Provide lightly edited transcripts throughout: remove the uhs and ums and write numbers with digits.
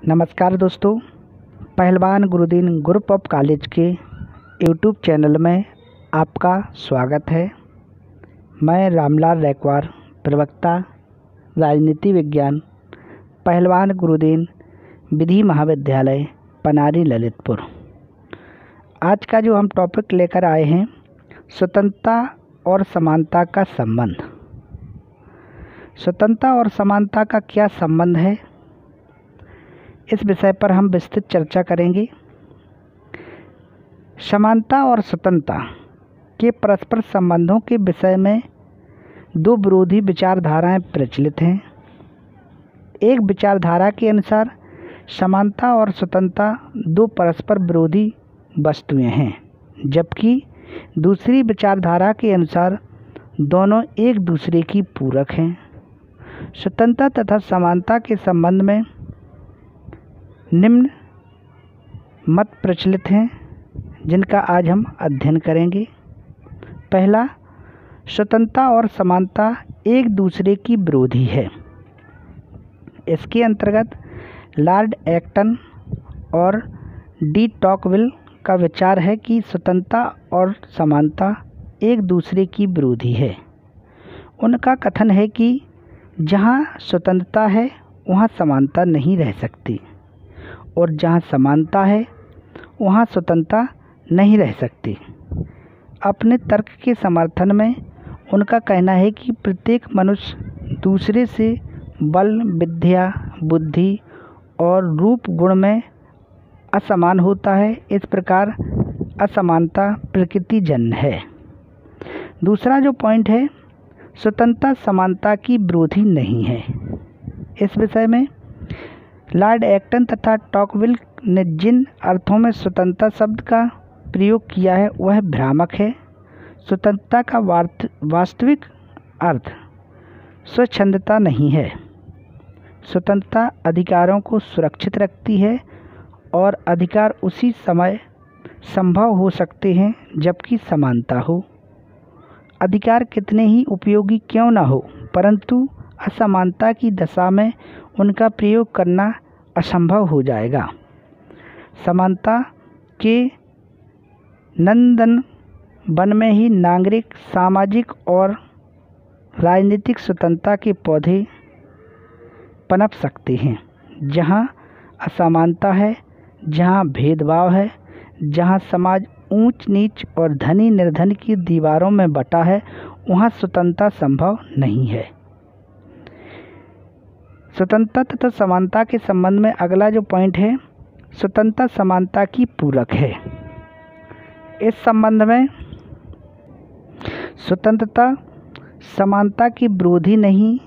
नमस्कार दोस्तों, पहलवान गुरुदीन ग्रुप ऑफ कॉलेज के यूट्यूब चैनल में आपका स्वागत है। मैं रामलाल रैकवार, प्रवक्ता राजनीति विज्ञान, पहलवान गुरुदीन विधि महाविद्यालय पनारी ललितपुर। आज का जो हम टॉपिक लेकर आए हैं, स्वतंत्रता और समानता का संबंध। स्वतंत्रता और समानता का क्या संबंध है, इस विषय पर हम विस्तृत चर्चा करेंगे। समानता और स्वतंत्रता के परस्पर संबंधों के विषय में दो विरोधी विचारधाराएं प्रचलित हैं। एक विचारधारा के अनुसार समानता और स्वतंत्रता दो परस्पर विरोधी वस्तुएं हैं, जबकि दूसरी विचारधारा के अनुसार दोनों एक दूसरे की पूरक हैं। स्वतंत्रता तथा समानता के संबंध में निम्न मत प्रचलित हैं, जिनका आज हम अध्ययन करेंगे। पहला, स्वतंत्रता और समानता एक दूसरे की विरोधी है। इसके अंतर्गत लॉर्ड एक्टन और डी टॉकविल का विचार है कि स्वतंत्रता और समानता एक दूसरे की विरोधी है। उनका कथन है कि जहाँ स्वतंत्रता है वहाँ समानता नहीं रह सकती, और जहाँ समानता है वहाँ स्वतंत्रता नहीं रह सकती। अपने तर्क के समर्थन में उनका कहना है कि प्रत्येक मनुष्य दूसरे से बल, विद्या, बुद्धि और रूप गुण में असमान होता है। इस प्रकार असमानता प्रकृतिजन्य है। दूसरा जो पॉइंट है, स्वतंत्रता समानता की विरोधी नहीं है। इस विषय में लॉर्ड एक्टन तथा टॉकविल ने जिन अर्थों में स्वतंत्रता शब्द का प्रयोग किया है वह भ्रामक है। स्वतंत्रता का वास्तविक अर्थ स्वच्छंदता नहीं है। स्वतंत्रता अधिकारों को सुरक्षित रखती है और अधिकार उसी समय संभव हो सकते हैं जबकि समानता हो। अधिकार कितने ही उपयोगी क्यों न हो, परंतु असमानता की दशा में उनका प्रयोग करना असंभव हो जाएगा। समानता के नंदन वन में ही नागरिक, सामाजिक और राजनीतिक स्वतंत्रता के पौधे पनप सकते हैं। जहाँ असमानता है, जहाँ भेदभाव है, जहाँ समाज ऊंच नीच और धनी निर्धन की दीवारों में बटा है, वहाँ स्वतंत्रता संभव नहीं है। स्वतंत्रता तथा समानता के संबंध में अगला जो पॉइंट है, स्वतंत्रता समानता की पूरक है। इस संबंध में स्वतंत्रता समानता की विरोधी नहीं,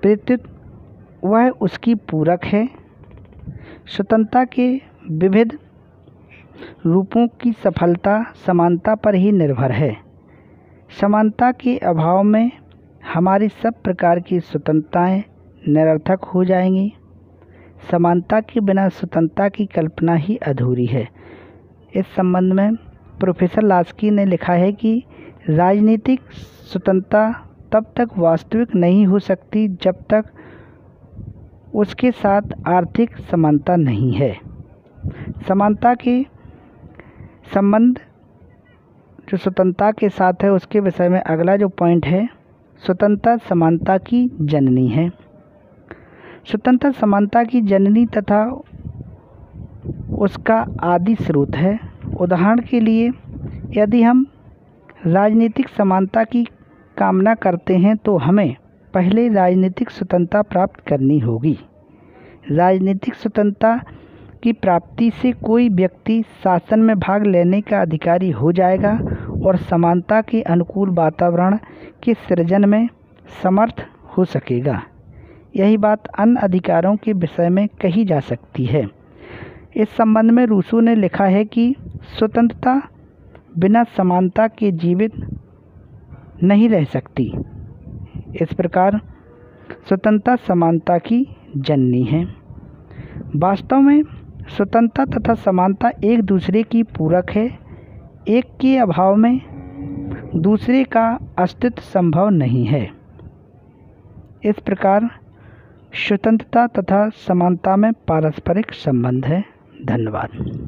प्रत्युत वह उसकी पूरक है। स्वतंत्रता के विविध रूपों की सफलता समानता पर ही निर्भर है। समानता के अभाव में हमारी सब प्रकार की स्वतंत्रताएं निरर्थक हो जाएंगी। समानता के बिना स्वतंत्रता की कल्पना ही अधूरी है। इस संबंध में प्रोफेसर लास्की ने लिखा है कि राजनीतिक स्वतंत्रता तब तक वास्तविक नहीं हो सकती जब तक उसके साथ आर्थिक समानता नहीं है। समानता के संबंध जो स्वतंत्रता के साथ है, उसके विषय में अगला जो पॉइंट है, स्वतंत्रता समानता की जननी है। स्वतंत्रता समानता की जननी तथा उसका आदि स्रोत है। उदाहरण के लिए, यदि हम राजनीतिक समानता की कामना करते हैं तो हमें पहले राजनीतिक स्वतंत्रता प्राप्त करनी होगी। राजनीतिक स्वतंत्रता की प्राप्ति से कोई व्यक्ति शासन में भाग लेने का अधिकारी हो जाएगा और समानता के अनुकूल वातावरण के सृजन में समर्थ हो सकेगा। यही बात अन्य अधिकारों के विषय में कही जा सकती है। इस संबंध में रूसो ने लिखा है कि स्वतंत्रता बिना समानता के जीवित नहीं रह सकती। इस प्रकार स्वतंत्रता समानता की जननी है। वास्तव में स्वतंत्रता तथा समानता एक दूसरे की पूरक है। एक के अभाव में दूसरे का अस्तित्व संभव नहीं है। इस प्रकार स्वतंत्रता तथा समानता में पारस्परिक संबंध है। धन्यवाद।